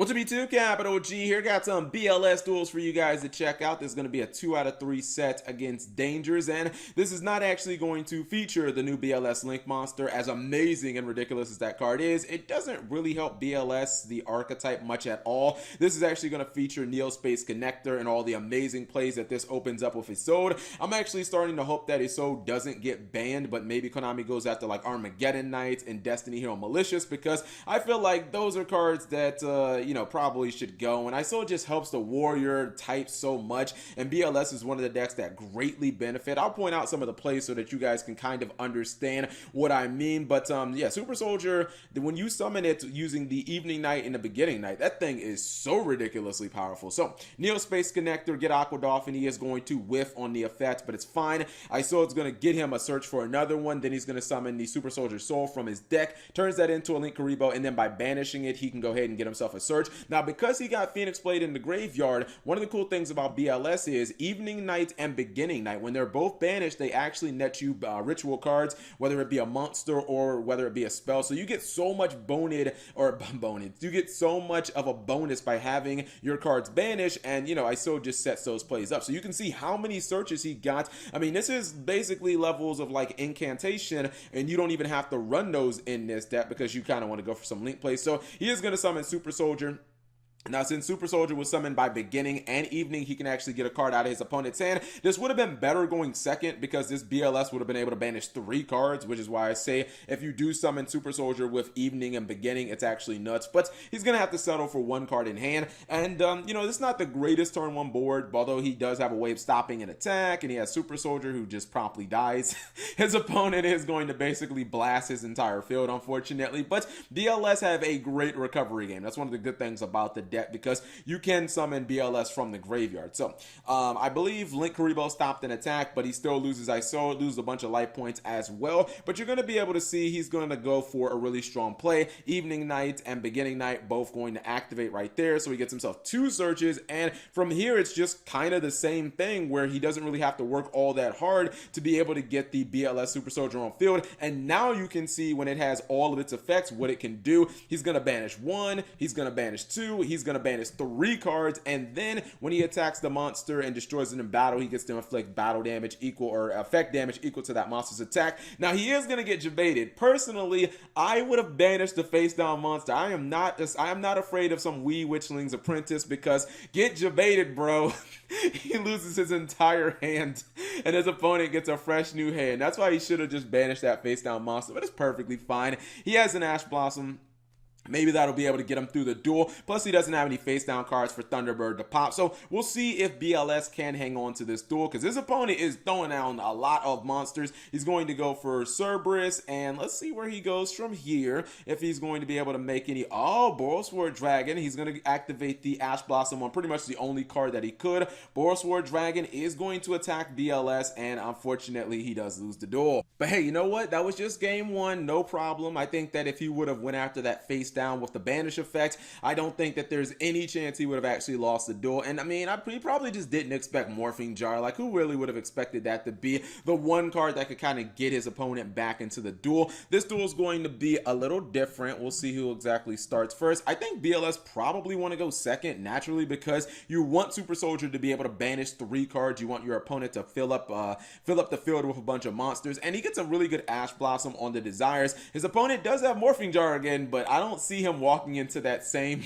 What's up, YouTube? Capital G here. Got some BLS duels for you guys to check out. This is going to be a 2 out of 3 set against Dangers, and this is not actually going to feature the new BLS Link Monster. As amazing and ridiculous as that card is, it doesn't really help BLS, the archetype, much at all. This is actually going to feature Neospace Connector and all the amazing plays that this opens up with Isolde. I'm actually starting to hope that Isolde doesn't get banned, but maybe Konami goes after like Armageddon Knights and Destiny Hero Malicious, because I feel like those are cards that, probably should go. And Isolde just helps the warrior type so much, and BLS is one of the decks that greatly benefit. I'll point out some of the plays so that you guys can kind of understand what I mean. But yeah, Super Soldier, when you summon it using the Evening Knight and the Beginning Knight, that thing is so ridiculously powerful. So Neospace Connector, get Aqua Dolphin. He is going to whiff on the effect, but it's fine. Isolde's going to get him a search for another one. Then he's going to summon the Super Soldier Soul from his deck, turns that into a Link Karibo, and then by banishing it, he can go ahead and get himself a search. Now, because he got Phoenix Blade in the graveyard, one of the cool things about BLS is Evening Knight and Beginning Knight, when they're both banished, they actually net you ritual cards, whether it be a monster or whether it be a spell. So you get so much you get so much of a bonus by having your cards banished, and Isolde just sets those plays up. So you can see how many searches he got. I mean, this is basically levels of like incantation, and you don't even have to run those in this deck because you kind of want to go for some link plays. So he is going to summon Super Soldier. Now, since Super Soldier was summoned by Beginning and Evening, he can actually get a card out of his opponent's hand. This would have been better going second, because this BLS would have been able to banish 3 cards, which is why I say if you do summon Super Soldier with Evening and Beginning, it's actually nuts. But he's going to have to settle for 1 card in hand. And, this is not the greatest turn 1 board, although he does have a way of stopping an attack, and he has Super Soldier who just promptly dies. His opponent is going to basically blast his entire field, unfortunately. But BLS have a great recovery game. That's one of the good things about the deck, because you can summon BLS from the graveyard. So I believe Link Karibo stopped an attack, but he still loses Isolde, loses a bunch of life points as well. But you're going to be able to see he's going to go for a really strong play. Evening Knight and Beginning Knight both going to activate right there, so he gets himself 2 searches. And from here, it's just kind of the same thing, where he doesn't really have to work all that hard to be able to get the BLS Super Soldier on field. And now you can see when it has all of its effects what it can do. He's going to banish 1, he's going to banish 2, he's going to banish 3 cards, and then when he attacks the monster and destroys it in battle, he gets to inflict battle damage equal, or effect damage equal to that monster's attack. Now, he is going to get jebaited. Personally, I would have banished the face down monster. I am not afraid of some Wee Witchling's Apprentice, because get jebaited, bro. He loses his entire hand, and his opponent gets a fresh new hand. That's why he should have just banished that face down monster, but it's perfectly fine. He has an Ash Blossom. Maybe that'll be able to get him through the duel. Plus, he doesn't have any face down cards for Thunderbird to pop. So we'll see if BLS can hang on to this duel, because his opponent is throwing down a lot of monsters. He's going to go for Cerberus, and let's see where he goes from here. If he's going to be able to make any... Oh, Borosword Dragon. He's going to activate the Ash Blossom on pretty much the only card that he could. Borosword Dragon is going to attack BLS, and unfortunately, he does lose the duel. But hey, you know what? That was just game 1. No problem. I think that if he would have went after that face down with the banish effect, I don't think that there's any chance he would have actually lost the duel. And I mean, he probably just didn't expect Morphing Jar. Like, who really would have expected that to be the one card that could kind of get his opponent back into the duel? This duel is going to be a little different. We'll see who exactly starts first. I think BLS probably want to go second, naturally, because you want Super Soldier to be able to banish 3 cards. You want your opponent to fill up the field with a bunch of monsters, and he gets a really good Ash Blossom on the Desires. His opponent does have Morphing Jar again, but I don't see him walking into that same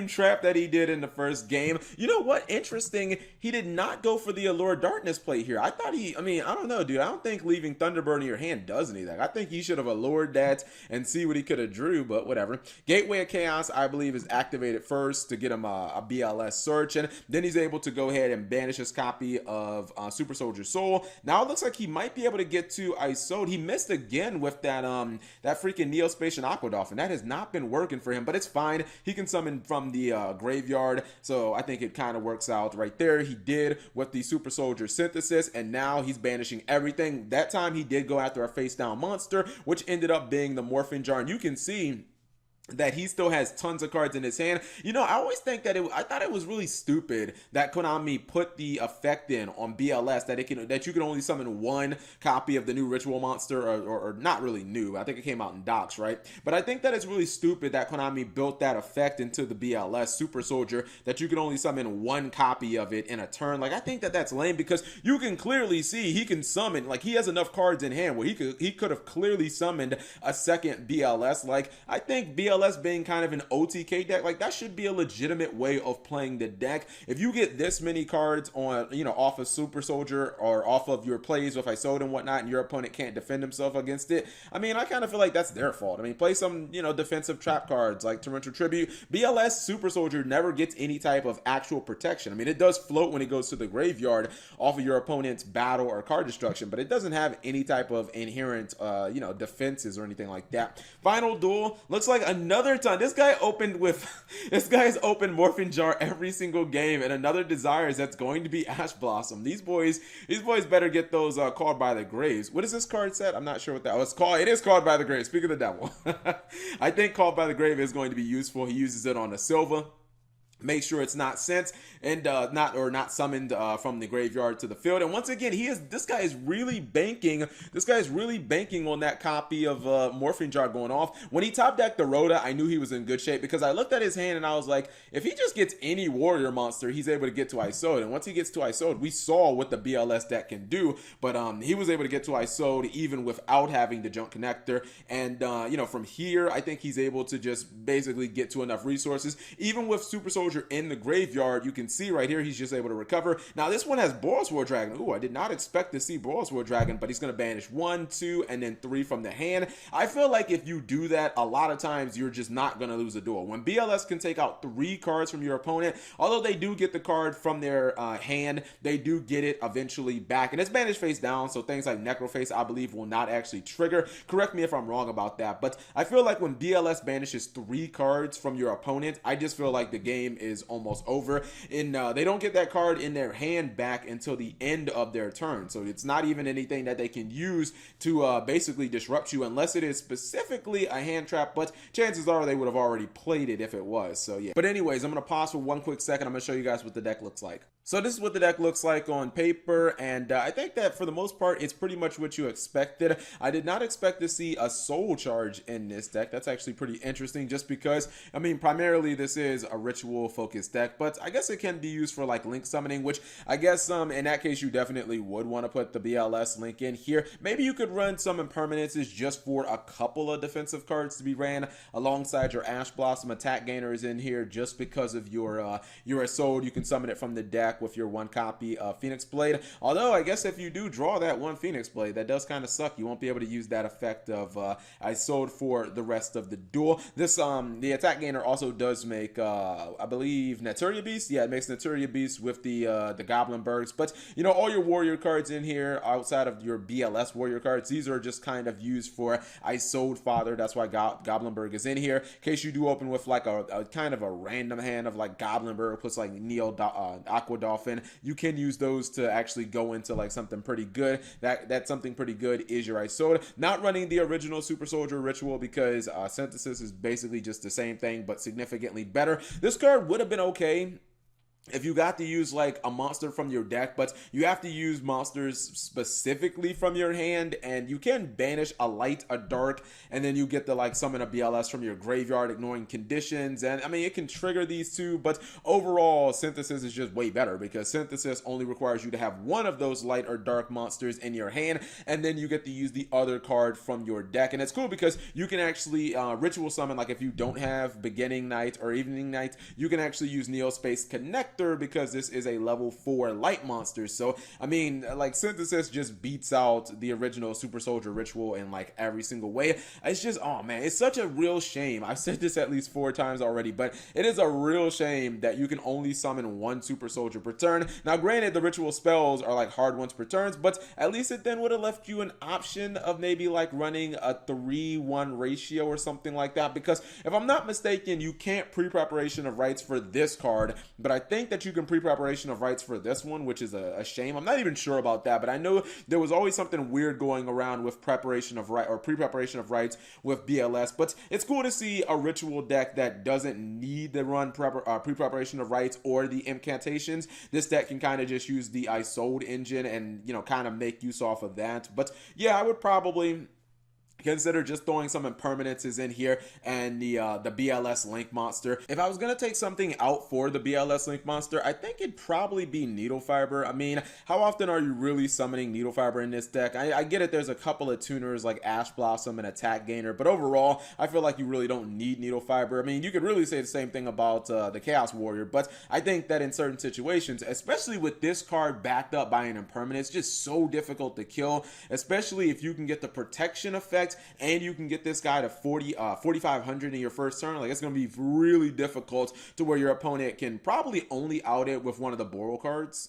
trap that he did in the first game. You know what? Interesting. He did not go for the Allure Darkness play here. I don't know, dude. I don't think leaving Thunderbird in your hand does anything. I think he should have allured that and see what he could have drew, but whatever. Gateway of Chaos, I believe, is activated first to get him a BLS search, and then he's able to go ahead and banish his copy of Super Soldier Soul. Now it looks like he might be able to get to Isolde. He missed again with that freaking Neospace and Aqua Dolphin. That has not been working for him, but it's fine. He can summon from the graveyard, so I think it kind of works out right there. He did with the Super Soldier Synthesis, and now he's banishing everything. That time he did go after a face down monster, which ended up being the Morphing Jar, and you can see that he still has tons of cards in his hand. You know, I always think that I thought it was really stupid that Konami put the effect in on BLS that you can only summon one copy of the new Ritual Monster, or not really new. I think it came out in docks, right? But I think that it's really stupid that Konami built that effect into the BLS Super Soldier, that you can only summon one copy of it in a turn. Like, I think that that's lame, because you can clearly see he can summon, like, he has enough cards in hand where he could have clearly summoned a second BLS. Like, I think BLS being kind of an OTK deck, like, that should be a legitimate way of playing the deck. If you get this many cards on, you know, off of Super Soldier or off of your plays with Isoda and whatnot, and your opponent can't defend himself against it, I mean, I kind of feel like that's their fault. I mean, play some, you know, defensive trap cards like Torrential Tribute. BLS Super Soldier never gets any type of actual protection. I mean, it does float when it goes to the graveyard off of your opponent's battle or card destruction, but it doesn't have any type of inherent, you know, defenses or anything like that. Final duel looks like another time. This guy opened with, this guy's opened Morphin Jar every single game, and another Desires that's going to be Ash Blossom. These boys better get those Called by the Graves. What is this card set? I'm not sure what that was called. It is Called by the Grave. Speak of the devil. I think Called by the Grave is going to be useful. He uses it on a Silva. Make sure it's not sent and not summoned from the graveyard to the field. And once again, this guy is really banking on that copy of Morphine Jar going off. When he top decked the Rhoda, I knew he was in good shape, because I looked at his hand and I was like, if he just gets any warrior monster, he's able to get to Isode. And once he gets to Isode, we saw what the BLS deck can do. But he was able to get to Isode even without having the junk connector. And you know, from here, I think he's able to just basically get to enough resources. Even with Super Soldier in the graveyard, you can see right here he's just able to recover. Now this one has Boros War Dragon. Ooh, I did not expect to see Boros War Dragon, but he's going to banish 1, 2, and then 3 from the hand. I feel like if you do that, a lot of times you're just not going to lose a duel. When BLS can take out 3 cards from your opponent, although they do get the card from their hand, they do get it eventually back, and it's banished face down, so things like Necroface, I believe, will not actually trigger. Correct me if I'm wrong about that, but I feel like when BLS banishes 3 cards from your opponent, I just feel like the game is almost over, and they don't get that card in their hand back until the end of their turn. So it's not even anything that they can use to basically disrupt you, unless it is specifically a hand trap, but chances are they would have already played it if it was. So yeah, but anyways, I'm gonna pause for one quick second. I'm gonna show you guys what the deck looks like. So this is what the deck looks like on paper, and I think that for the most part, it's pretty much what you expected. I did not expect to see a Soul Charge in this deck. That's actually pretty interesting, just because, I mean, primarily this is a ritual focused deck, but I guess it can be used for like link summoning, which I guess in that case you definitely would want to put the BLS link in here. Maybe you could run some impermanences just for a couple of defensive cards to be ran alongside your Ash Blossom. Attack Gainer is in here just because of your Isolde. You can summon it from the deck with your 1 copy of Phoenix Blade. Although I guess if you do draw that 1 Phoenix Blade, that does kind of suck. You won't be able to use that effect of Isolde for the rest of the duel. This the Attack Gainer also does make I believe Naturia Beast. Yeah, it makes Naturia Beast with the Goblin Bergs. But you know, all your warrior cards in here outside of your BLS warrior cards, these are just kind of used for Isolde Father. That's why Goblin Berg is in here. In case you do open with like a kind of a random hand of like Goblin Berg plus like Neo Aqua Dolphin, you can use those to actually go into like something pretty good. That something pretty good is your Isolde. Not running the original Super Soldier Ritual, because Synthesis is basically just the same thing but significantly better. This card would have been okay if you got to use like a monster from your deck, but you have to use monsters specifically from your hand, and you can banish a light, a dark, and then you get to like summon a BLS from your graveyard, ignoring conditions. And I mean, it can trigger these two, but overall Synthesis is just way better, because Synthesis only requires you to have one of those light or dark monsters in your hand, and then you get to use the other card from your deck. And it's cool because you can actually ritual summon, like if you don't have Beginning Night or Evening Night, you can actually use Neo Space Connect, because this is a level 4 light monster. So I mean, like, Synthesis just beats out the original Super Soldier Ritual in like every single way. It's just, oh man, it's such a real shame. I've said this at least 4 times already, but it is a real shame that you can only summon 1 Super Soldier per turn. Now granted, the ritual spells are like hard ones per turns, but at least it then would have left you an option of maybe like running a 3-1 ratio or something like that, because if I'm not mistaken, you can't pre-preparation of rights for this card, but I think think that you can pre-preparation of rights for this one, which is a shame. I'm not even sure about that, but I know there was always something weird going around with preparation of right or pre-preparation of rights with BLS. But it's cool to see a ritual deck that doesn't need the run pre-preparation of rights or the incantations. This deck can kind of just use the I sold engine and, you know, kind of make use off of that. But yeah, I would probably consider just throwing some impermanences in here and the BLS Link Monster. If I was gonna take something out for the BLS Link Monster, I think it'd probably be Needle Fiber. I mean, how often are you really summoning Needle Fiber in this deck? I get it, there's a couple of tuners like Ash Blossom and Attack Gainer, but overall, I feel like you really don't need Needle Fiber. I mean, you could really say the same thing about the Chaos Warrior, but I think that in certain situations, especially with this card backed up by an impermanent, it's just so difficult to kill, especially if you can get the protection effect and you can get this guy to 4,500 in your first turn. Like, it's going to be really difficult to where your opponent can probably only out it with one of the Boral cards.